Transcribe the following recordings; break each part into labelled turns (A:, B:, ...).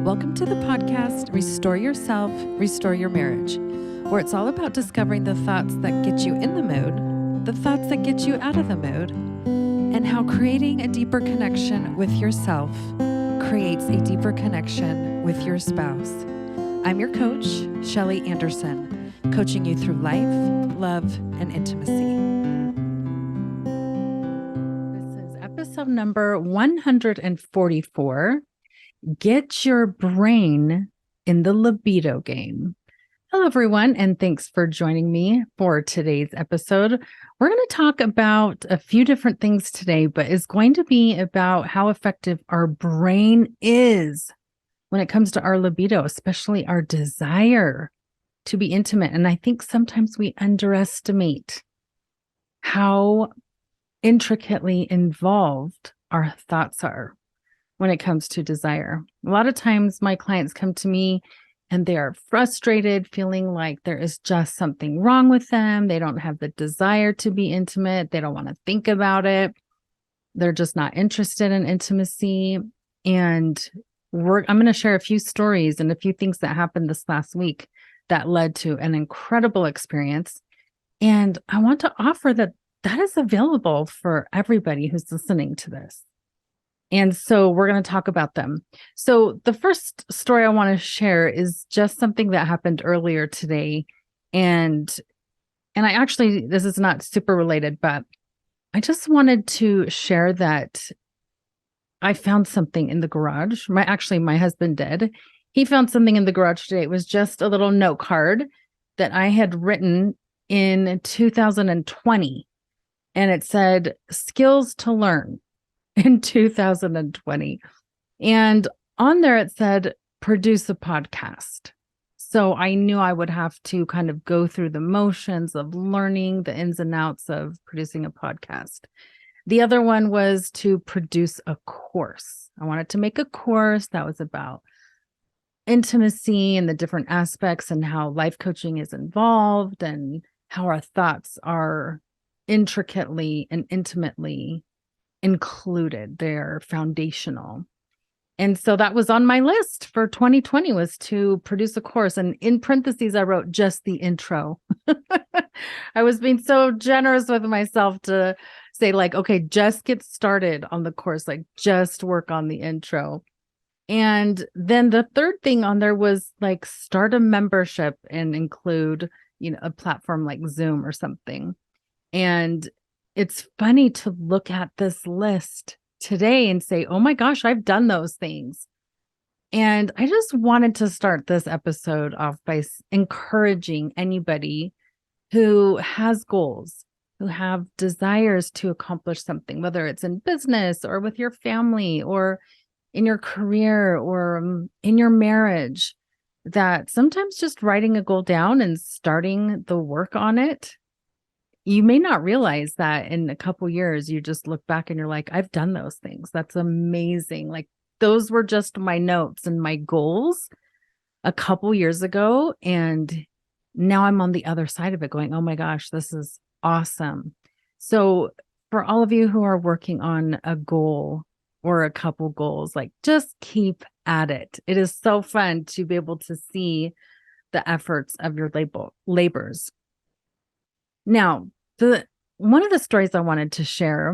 A: Welcome to the podcast, Restore Yourself, Restore Your Marriage, where it's all about discovering the thoughts that get you in the mood, the thoughts that get you out of the mood, and how creating a deeper connection with yourself creates a deeper connection with your spouse. I'm your coach, Shelly Anderson, coaching you through life, love, and intimacy. This is episode number 144. Get your brain in the libido game. Hello, everyone, and thanks for joining me for today's episode. We're going to talk about a few different things today, but it's going to be about how effective our brain is when it comes to our libido, especially our desire to be intimate. And I think sometimes we underestimate how intricately involved our thoughts are when it comes to desire. A lot of times my clients come to me and they are frustrated, feeling like there is just something wrong with them. They don't have the desire to be intimate. They don't want to think about it. They're just not interested in intimacy. And I'm going to share a few stories and a few things that happened this last week that led to an incredible experience. And I want to offer that is available for everybody who's listening to this. And so we're going to talk about them. So the first story I want to share is just something that happened earlier today. And I actually, this is not super related, but I just wanted to share that I found something in the garage. My husband did. He found something in the garage today. It was just a little note card that I had written in 2020. And it said, skills to learn. In 2020. And on there, it said, produce a podcast. So I knew I would have to kind of go through the motions of learning the ins and outs of producing a podcast. The other one was to produce a course. I wanted to make a course that was about intimacy and the different aspects and how life coaching is involved and how our thoughts are intricately and intimately included. They're foundational. And so that was on my list for 2020 was to produce a course. And in parentheses, I wrote just the intro. I was being so generous with myself to say like, okay, just get started on the course, like just work on the intro. And then the third thing on there was like start a membership and include, a platform like Zoom or something. And it's funny to look at this list today and say, oh my gosh, I've done those things. And I just wanted to start this episode off by encouraging anybody who has goals, who have desires to accomplish something, whether it's in business or with your family or in your career or in your marriage, that sometimes just writing a goal down and starting the work on it, you may not realize that in a couple years, you just look back and you're like, I've done those things. That's amazing. Like those were just my notes and my goals a couple years ago. And now I'm on the other side of it going, oh my gosh, this is awesome. So for all of you who are working on a goal or a couple goals, like just keep at it. It is so fun to be able to see the efforts of your labors. Now, one of the stories I wanted to share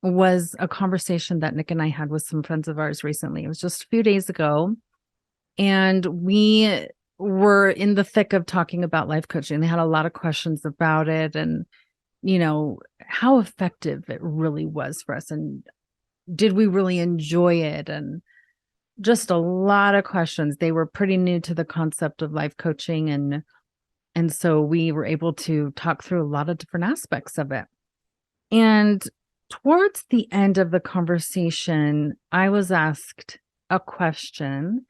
A: was a conversation that Nick and I had with some friends of ours recently. It was just a few days ago, and we were in the thick of talking about life coaching. They had a lot of questions about it and, how effective it really was for us. And did we really enjoy it? And just a lot of questions. They were pretty new to the concept of life coaching, and so we were able to talk through a lot of different aspects of it. And towards the end of the conversation, I was asked a question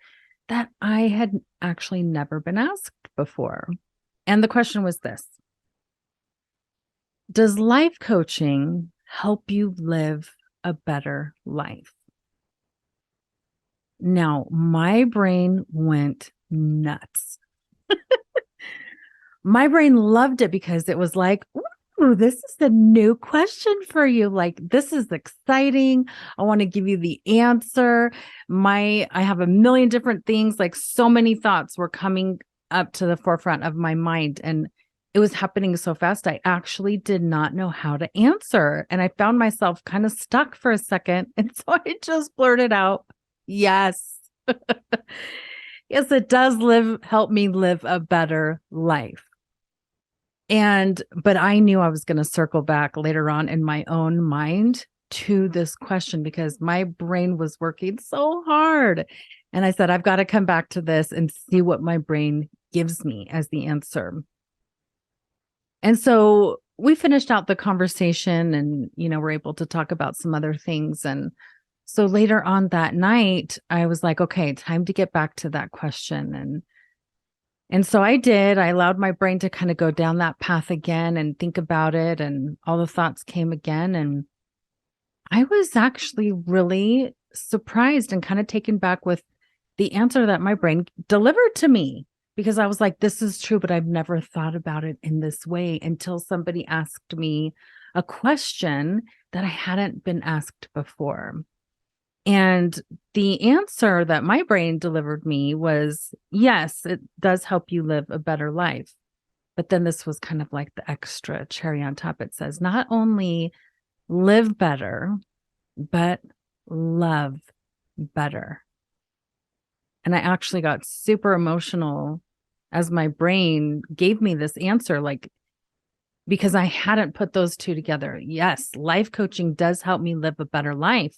A: that I had actually never been asked before. And the question was this: does life coaching help you live a better life? Now, my brain went nuts. My brain loved it because it was like, Oh, this is a new question for you. Like, this is exciting. I want to give you the answer. I have a million different things, like so many thoughts were coming up to the forefront of my mind. And it was happening so fast. I actually did not know how to answer. And I found myself kind of stuck for a second. And so I just blurted out, yes. Yes, it does help me live a better life. But I knew I was going to circle back later on in my own mind to this question because my brain was working so hard. And I said, I've got to come back to this and see what my brain gives me as the answer. And so we finished out the conversation and, we're able to talk about some other things. And so later on that night, I was like, okay, time to get back to that question. And so I did. I allowed my brain to kind of go down that path again and think about it. And all the thoughts came again. And I was actually really surprised and kind of taken back with the answer that my brain delivered to me, because I was like, this is true, but I've never thought about it in this way until somebody asked me a question that I hadn't been asked before. And the answer that my brain delivered me was, yes, it does help you live a better life. But then this was kind of like the extra cherry on top. It says, not only live better, but love better. And I actually got super emotional as my brain gave me this answer, like, because I hadn't put those two together. Yes, life coaching does help me live a better life.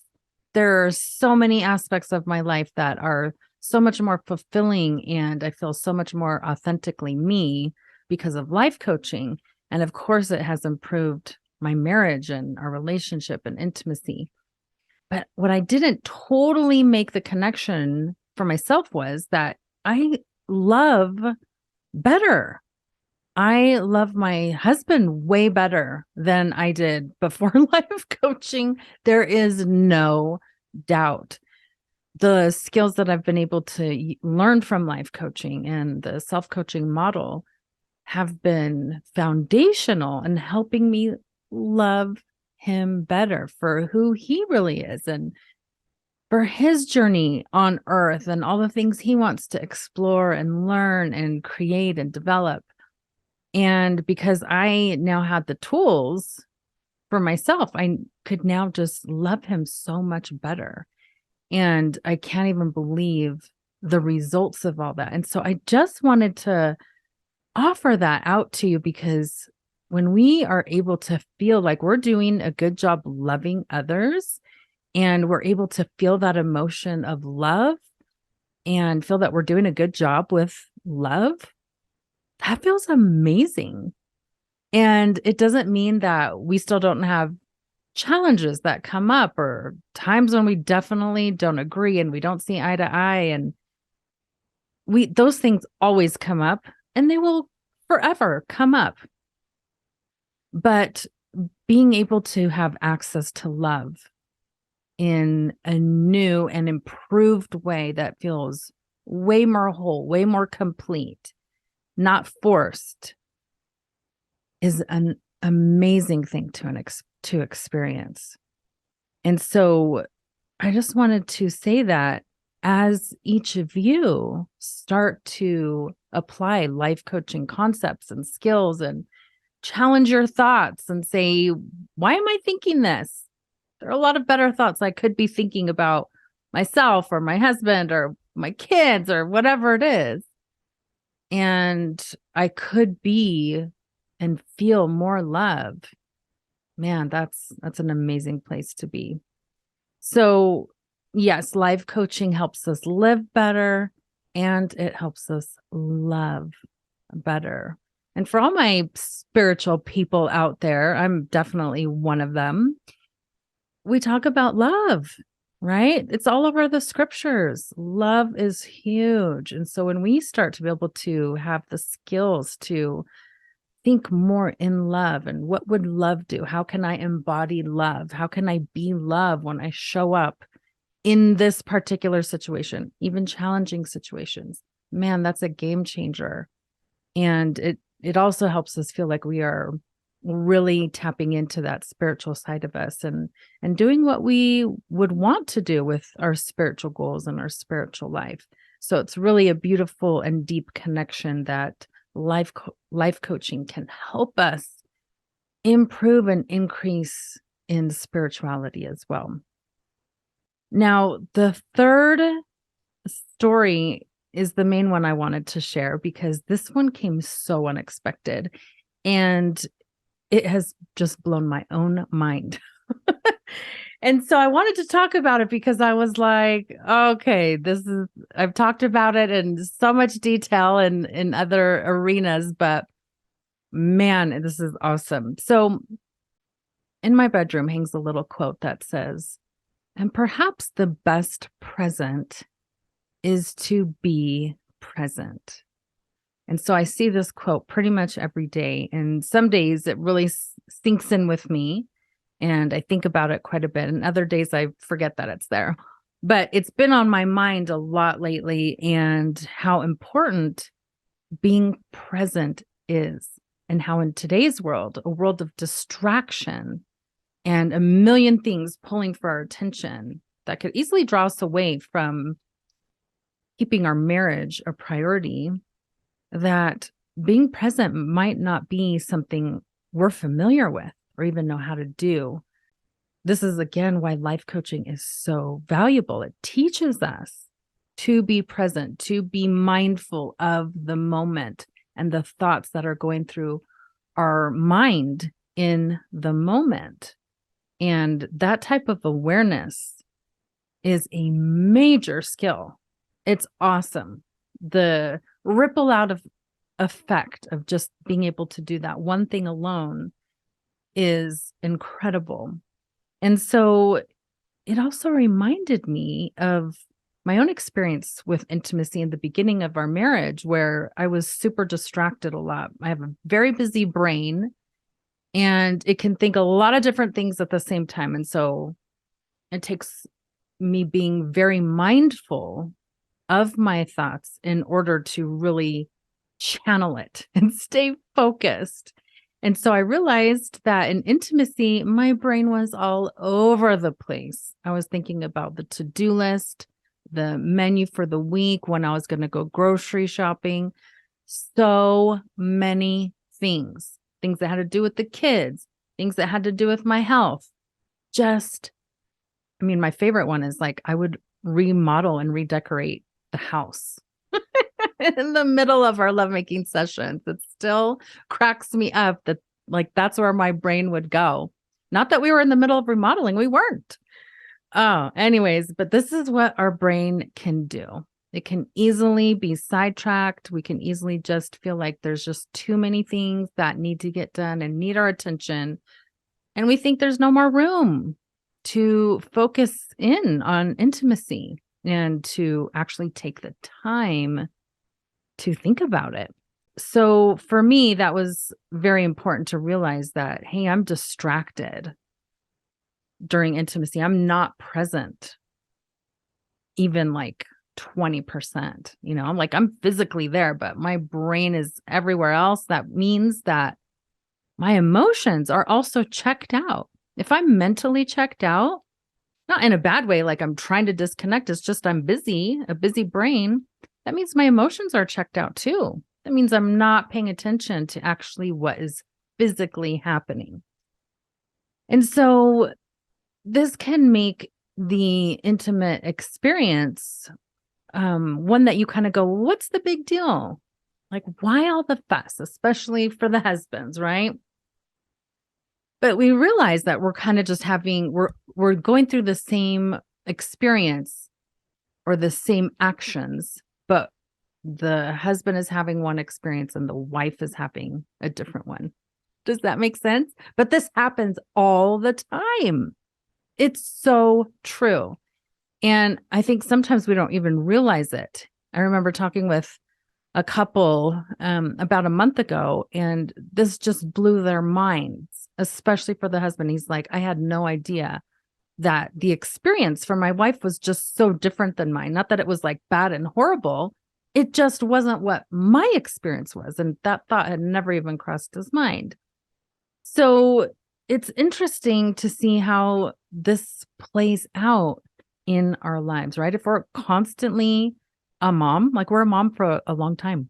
A: There are so many aspects of my life that are so much more fulfilling, and I feel so much more authentically me because of life coaching. And of course, it has improved my marriage and our relationship and intimacy. But what I didn't totally make the connection for myself was that I love better. I love my husband way better than I did before life coaching. There is no doubt. The skills that I've been able to learn from life coaching and the self-coaching model have been foundational in helping me love him better for who he really is and for his journey on earth and all the things he wants to explore and learn and create and develop. And because I now had the tools for myself, I could now just love him so much better. And I can't even believe the results of all that. And so I just wanted to offer that out to you, because when we are able to feel like we're doing a good job loving others, and we're able to feel that emotion of love and feel that we're doing a good job with love, that feels amazing. And it doesn't mean that we still don't have challenges that come up or times when we definitely don't agree and we don't see eye to eye. And those things always come up, and they will forever come up. But being able to have access to love in a new and improved way that feels way more whole, way more complete, not forced, is an amazing thing to experience. And so I just wanted to say that as each of you start to apply life coaching concepts and skills and challenge your thoughts and say, why am I thinking this? There are a lot of better thoughts I could be thinking about myself or my husband or my kids or whatever it is. And I could be and feel more love. Man, that's an amazing place to be. So yes, life coaching helps us live better, and it helps us love better. And for all my spiritual people out there, I'm definitely one of them. We talk about love, right? It's all over the scriptures. Love is huge. And so when we start to be able to have the skills to think more in love, and what would love do? How can I embody love? How can I be love when I show up in this particular situation, even challenging situations? Man, that's a game changer. And it also helps us feel like we are really tapping into that spiritual side of us and doing what we would want to do with our spiritual goals and our spiritual life. So it's really a beautiful and deep connection that life coaching can help us improve and increase in spirituality as well. Now, the third story is the main one I wanted to share because this one came so unexpected and it has just blown my own mind. And so I wanted to talk about it because I was like, okay, I've talked about it in so much detail in other arenas, but man, this is awesome. So in my bedroom hangs a little quote that says, and perhaps the best present is to be present. And so I see this quote pretty much every day. And some days it really sinks in with me and I think about it quite a bit. And other days I forget that it's there. But it's been on my mind a lot lately and how important being present is, and how in today's world, a world of distraction and a million things pulling for our attention that could easily draw us away from keeping our marriage a priority, that being present might not be something we're familiar with or even know how to do. This is, again, why life coaching is so valuable. It teaches us to be present, to be mindful of the moment and the thoughts that are going through our mind in the moment. And that type of awareness is a major skill. It's awesome. The ripple out of effect of just being able to do that one thing alone is incredible. And so it also reminded me of my own experience with intimacy in the beginning of our marriage, where I was super distracted a lot. I have a very busy brain and it can think a lot of different things at the same time. And so it takes me being very mindful of my thoughts in order to really channel it and stay focused. And so I realized that in intimacy, my brain was all over the place. I was thinking about the to-do list, the menu for the week, when I was going to go grocery shopping, so many things that had to do with the kids, things that had to do with my health. My favorite one is like, I would remodel and redecorate the house in the middle of our lovemaking sessions. It still cracks me up that that's where my brain would go. Not that we were in the middle of remodeling. We weren't. Oh, anyways, but this is what our brain can do. It can easily be sidetracked. We can easily just feel like there's just too many things that need to get done and need our attention. And we think there's no more room to focus in on intimacy and to actually take the time to think about it. So for me, that was very important to realize that, hey, I'm distracted during intimacy. I'm not present even 20%. I'm physically there, but my brain is everywhere else. That means that my emotions are also checked out. If I'm mentally checked out, not in a bad way, like I'm trying to disconnect, it's just I'm busy, a busy brain, that means my emotions are checked out too. That means I'm not paying attention to actually what is physically happening. And so this can make the intimate experience one that you kind of go, what's the big deal? Why all the fuss, especially for the husbands, right? But we realize that we're kind of just we're going through the same experience or the same actions, but the husband is having one experience and the wife is having a different one. Does that make sense? But this happens all the time. It's so true. And I think sometimes we don't even realize it. I remember talking with a couple about a month ago, and this just blew their minds, especially for the husband. He's like, I had no idea that the experience for my wife was just so different than mine. Not that it was bad and horrible. It just wasn't what my experience was. And that thought had never even crossed his mind. So it's interesting to see how this plays out in our lives, right? If we're constantly a mom, like we're a mom for a long time.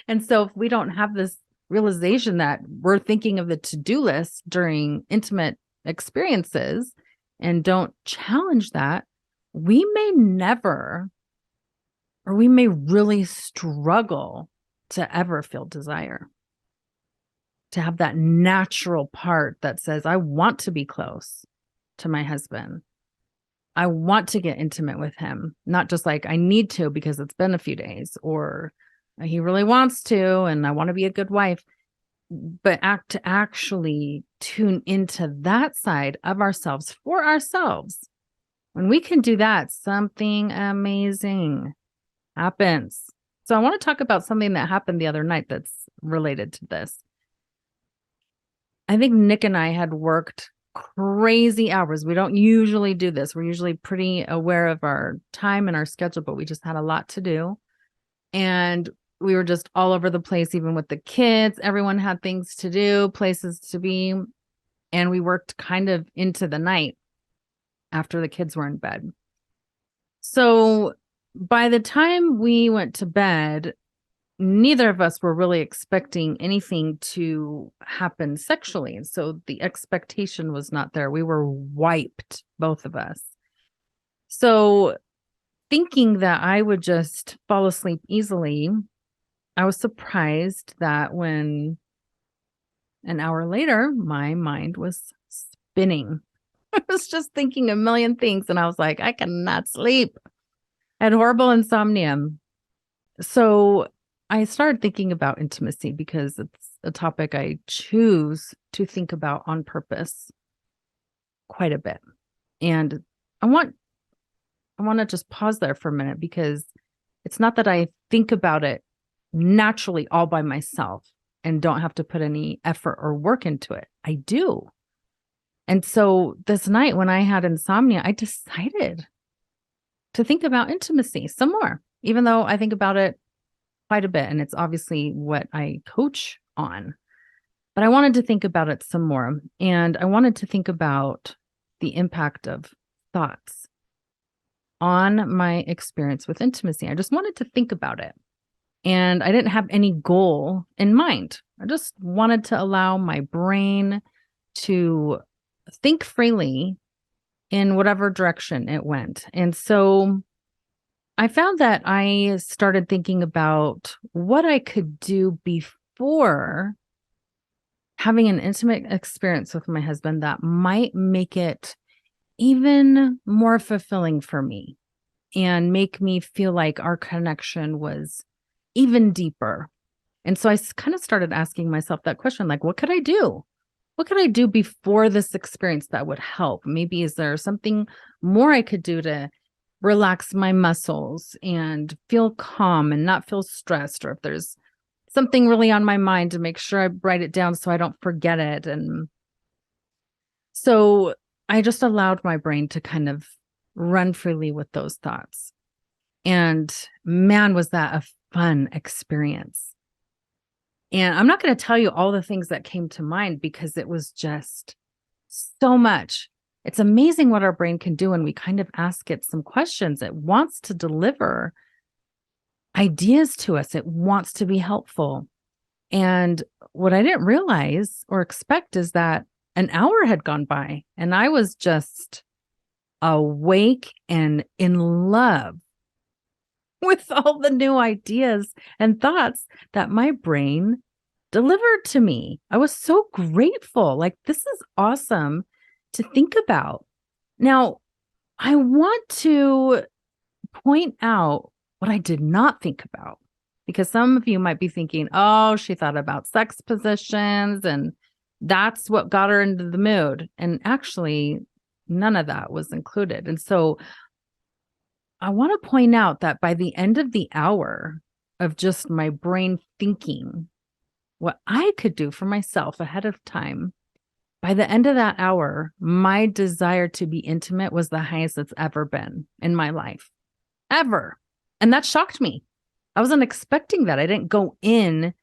A: And so if we don't have this realization that we're thinking of the to-do list during intimate experiences and don't challenge that, we may never, or we may really struggle to ever feel desire, to have that natural part that says, I want to be close to my husband. I want to get intimate with him, not just like I need to because it's been a few days, or he really wants to and I want to be a good wife, but to actually tune into that side of ourselves for ourselves. When we can do that, something amazing happens. So I want to talk about something that happened the other night that's related to this. I think Nick and I had worked crazy hours. We don't usually do this. We're usually pretty aware of our time and our schedule, but we just had a lot to do. And we were just all over the place, even with the kids. Everyone had things to do, places to be. And we worked kind of into the night after the kids were in bed. So by the time we went to bed, neither of us were really expecting anything to happen sexually. And so the expectation was not there. We were wiped, both of us. So thinking that I would just fall asleep easily, I was surprised that when an hour later, my mind was spinning. I was just thinking a million things. And I was like, I cannot sleep. I had horrible insomnia. So I started thinking about intimacy because it's a topic I choose to think about on purpose quite a bit. And I want to just pause there for a minute, because it's not that I think about it naturally all by myself and don't have to put any effort or work into it. I do. And so this night when I had insomnia, I decided to think about intimacy some more, even though I think about it quite a bit. And it's obviously what I coach on. But I wanted to think about it some more. And I wanted to think about the impact of thoughts on my experience with intimacy. I just wanted to think about it. And I didn't have any goal in mind. I just wanted to allow my brain to think freely in whatever direction it went. And so I found that I started thinking about what I could do before having an intimate experience with my husband that might make it even more fulfilling for me and make me feel like our connection was even deeper. And so I kind of started asking myself that question, like, what could I do? What could I do before this experience that would help? Maybe is there something more I could do to relax my muscles and feel calm and not feel stressed? Or if there's something really on my mind, to make sure I write it down so I don't forget it. And so I just allowed my brain to kind of run freely with those thoughts. And man, was that a fun experience. And I'm not going to tell you all the things that came to mind because it was just so much. It's amazing what our brain can do when we kind of ask it some questions. It wants to deliver ideas to us. It wants to be helpful. And what I didn't realize or expect is that an hour had gone by and I was just awake and in love with all the new ideas and thoughts that my brain delivered to me. I was so grateful. Like, this is awesome to think about. Now, I want to point out what I did not think about, because some of you might be thinking, oh, she thought about sex positions and that's what got her into the mood. And actually, none of that was included. And so I want to point out that by the end of the hour of just my brain thinking what I could do for myself ahead of time, by the end of that hour, my desire to be intimate was the highest it's ever been in my life, ever. And that shocked me. I wasn't expecting that. I didn't go in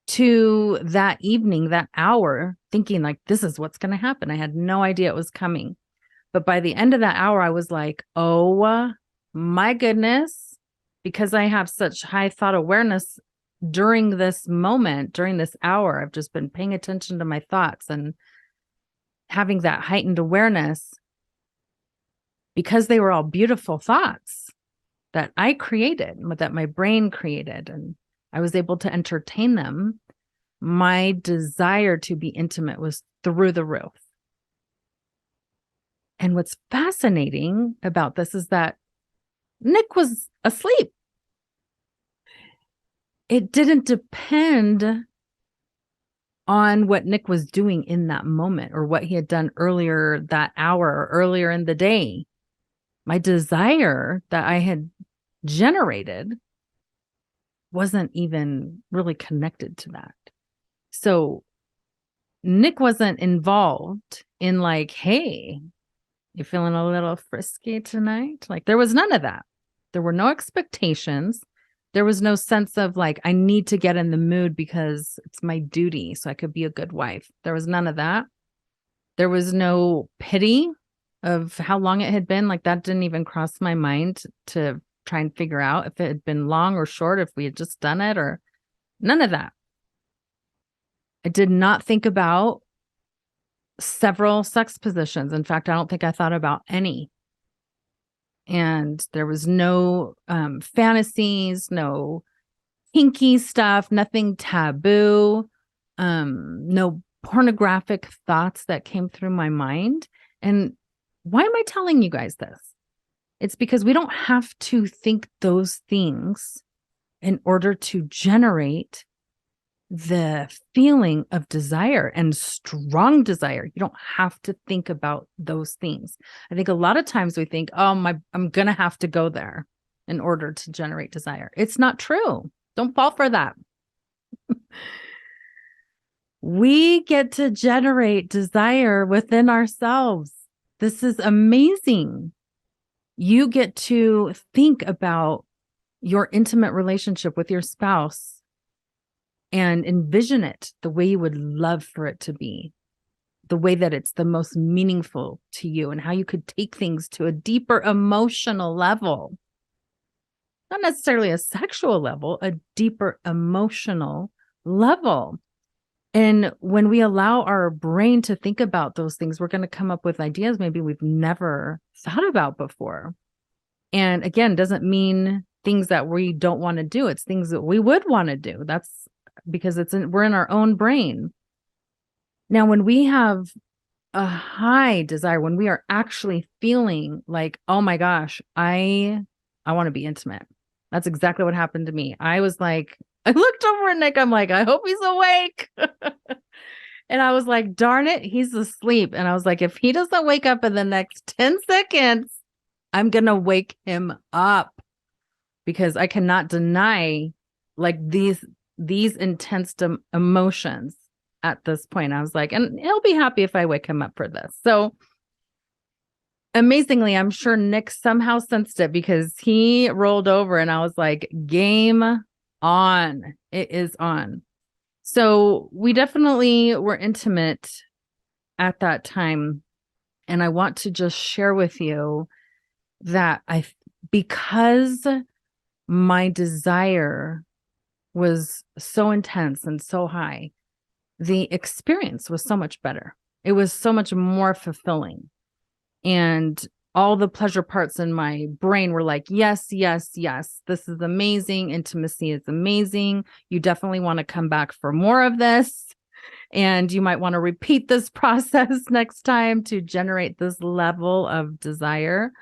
A: to that evening, that hour, thinking like, this is what's going to happen. I had no idea it was coming. But by the end of that hour, I was like, oh my goodness, because I have such high thought awareness during this moment, during this hour, I've just been paying attention to my thoughts and having that heightened awareness, because they were all beautiful thoughts that I created, that my brain created, and I was able to entertain them. My desire to be intimate was through the roof. And what's fascinating about this is that Nick was asleep. It didn't depend on what Nick was doing in that moment or what he had done earlier that hour or earlier in the day. My desire that I had generated wasn't even really connected to that. So Nick wasn't involved in like, hey, you feeling a little frisky tonight? Like, there was none of that. There were no expectations. There was no sense of like, I need to get in the mood because it's my duty so I could be a good wife. There was none of that. There was no pity of how long it had been. Like, that didn't even cross my mind to try and figure out if it had been long or short, if we had just done it, or none of that. I did not think about several sex positions. In fact, I don't think I thought about any. And there was no fantasies, no kinky stuff, nothing taboo, no pornographic thoughts that came through my mind. And why am I telling you guys this? It's because we don't have to think those things in order to generate the feeling of desire and strong desire. You don't have to think about those things. I think a lot of times we think, oh, I'm going to have to go there in order to generate desire. It's not true. Don't fall for that. We get to generate desire within ourselves. This is amazing. You get to think about your intimate relationship with your spouse and envision it the way you would love for it to be, the way that it's the most meaningful to you, and how you could take things to a deeper emotional level. Not necessarily a sexual level, a deeper emotional level. And when we allow our brain to think about those things, we're going to come up with ideas maybe we've never thought about before. And again, doesn't mean things that we don't want to do. It's things that we would want to do. That's because we're in our own brain. Now, when we have a high desire, when we are actually feeling like, oh my gosh, I want to be intimate. That's exactly what happened to me. I was like, I looked over at Nick. I'm like, I hope he's awake. And I was like, darn it, he's asleep. And I was like, if he doesn't wake up in the next 10 seconds, I'm going to wake him up, because I cannot deny like these intense emotions at this point. I was like, and he'll be happy if I wake him up for this. So amazingly, I'm sure Nick somehow sensed it, because he rolled over and I was like, game on. It is on. So we definitely were intimate at that time. And I want to just share with you that because my desire was so intense and so high, the experience was so much better. It was so much more fulfilling. And all the pleasure parts in my brain were like, yes, yes, yes, this is amazing. Intimacy is amazing. You definitely want to come back for more of this. And you might want to repeat this process next time to generate this level of desire.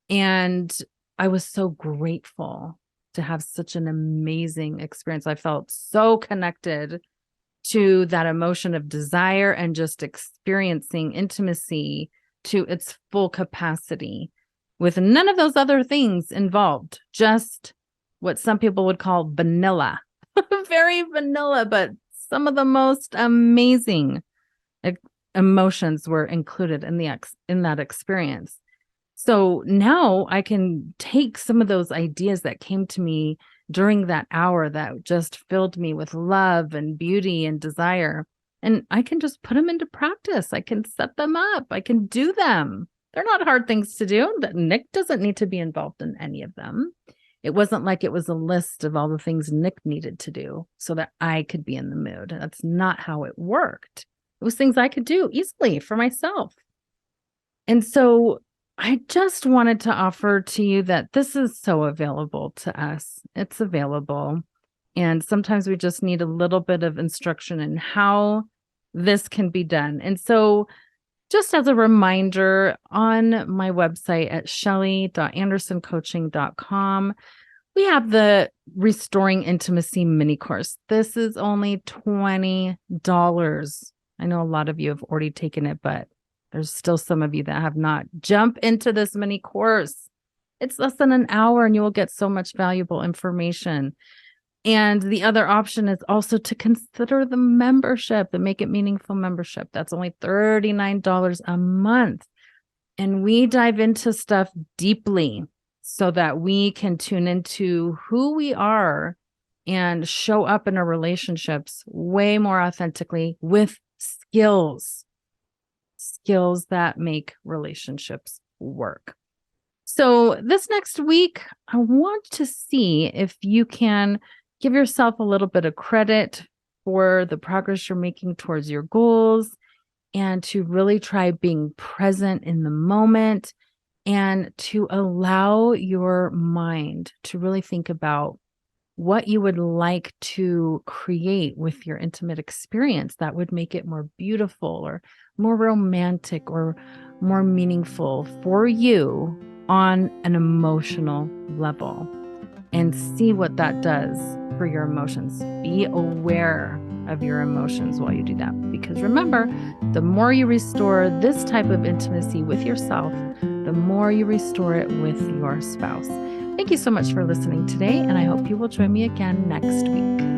A: And I was so grateful to have such an amazing experience. I felt so connected to that emotion of desire and just experiencing intimacy to its full capacity with none of those other things involved. Just what some people would call vanilla, very vanilla, but some of the most amazing emotions were included in that experience. So now I can take some of those ideas that came to me during that hour that just filled me with love and beauty and desire. And I can just put them into practice. I can set them up. I can do them. They're not hard things to do. Nick doesn't need to be involved in any of them. It wasn't like it was a list of all the things Nick needed to do so that I could be in the mood. That's not how it worked. It was things I could do easily for myself. And so I just wanted to offer to you that this is so available to us. It's available. And sometimes we just need a little bit of instruction in how this can be done. And so just as a reminder, on my website at shelly.andersoncoaching.com, we have the Restoring Intimacy mini course. This is only $20. I know a lot of you have already taken it, but there's still some of you that have not. Jump into this mini course. It's less than an hour and you will get so much valuable information. And the other option is also to consider the membership, the Make It Meaningful membership. That's only $39 a month. And we dive into stuff deeply so that we can tune into who we are and show up in our relationships way more authentically with skills that make relationships work. So this next week, I want to see if you can give yourself a little bit of credit for the progress you're making towards your goals and to really try being present in the moment and to allow your mind to really think about what you would like to create with your intimate experience that would make it more beautiful or more romantic or more meaningful for you on an emotional level, and see what that does for your emotions. Be aware of your emotions while you do that. Because remember, the more you restore this type of intimacy with yourself, the more you restore it with your spouse. Thank you so much for listening today, and I hope you will join me again next week.